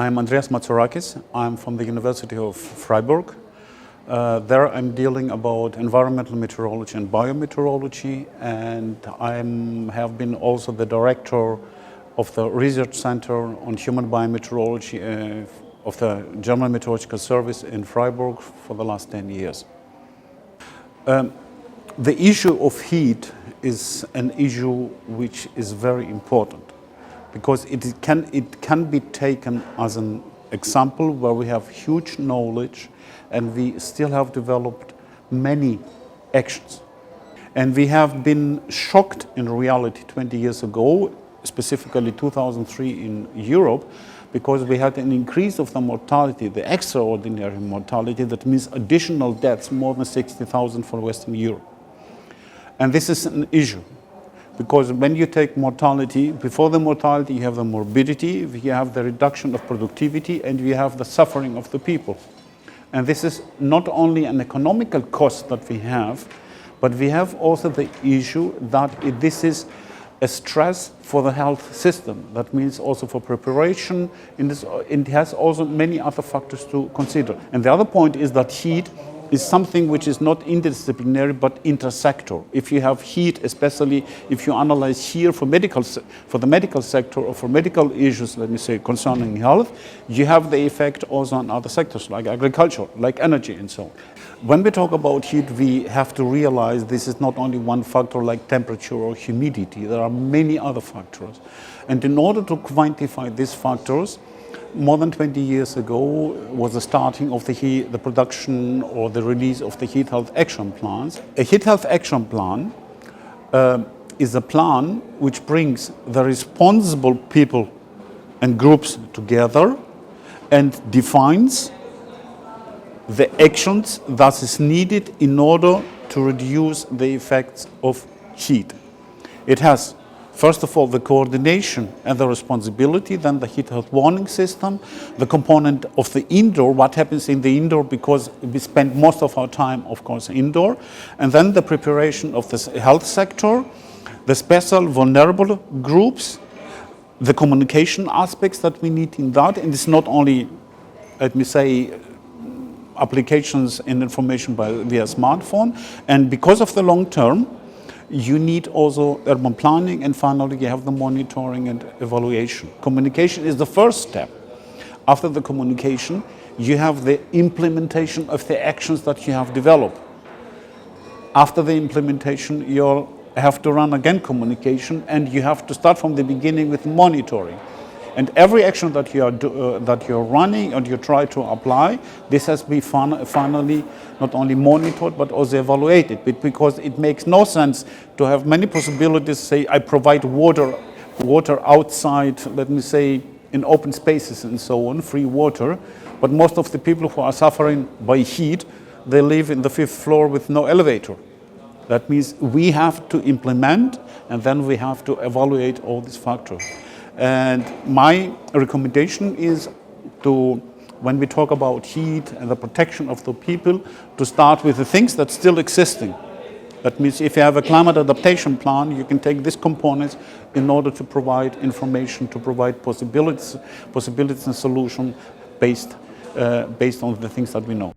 I'm Andreas Matzarikis. I'm from the University of Freiburg. There I'm dealing about environmental meteorology and biometeorology, and I have been also the director of the research center on human biometeorology of the German Meteorological Service in Freiburg for the last 10 years. The issue of heat is an issue which is very important because it can be taken as an example where we have huge knowledge and we still have developed many actions. And we have been shocked in reality 20 years ago, specifically 2003 in Europe, because we had an increase of the mortality, the extraordinary mortality, that means additional deaths, more than 60,000 for Western Europe. And this is an issue, because when you take mortality, before the mortality you have the morbidity, you have the reduction of productivity, and you have the suffering of the people. And this is not only an economical cost that we have, but we have also the issue that this is a stress for the health system. That means also for preparation. It has also many other factors to consider. And the other point is that heat is something which is not interdisciplinary but intersector. If you have heat, especially if you analyze here for the medical sector or for medical issues, let me say, concerning health, you have the effect also on other sectors like agriculture, like energy and so on. When we talk about heat, we have to realize this is not only one factor like temperature or humidity. There are many other factors. And in order to quantify these factors, more than 20 years ago was the starting of the production or the release of the heat health action plans. A heat health action plan is a plan which brings the responsible people and groups together and defines the actions that is needed in order to reduce the effects of heat. It has, first of all, the coordination and the responsibility, then the heat health warning system, the component of the indoor, what happens in the indoor, because we spend most of our time, of course, indoor, and then the preparation of the health sector, the special vulnerable groups, the communication aspects that we need in that, and it's not only, let me say, applications and information via smartphone, and because of the long term, you need also urban planning, and finally you have the monitoring and evaluation. Communication is the first step. After the communication, you have the implementation of the actions that you have developed. After the implementation, you have to run again communication, and you have to start from the beginning with monitoring. And every action that you're running and you try to apply, this has to be finally not only monitored but also evaluated, because it makes no sense to have many possibilities. Say I provide water outside, let me say, in open spaces and so on, free water, but most of the people who are suffering by heat, they live in the 5th floor with no elevator. That means we have to implement, and then we have to evaluate all these factors. And my recommendation is to, when we talk about heat and the protection of the people, to start with the things that still existing. That means if you have a climate adaptation plan, you can take these components in order to provide information, to provide possibilities and solutions based on the things that we know.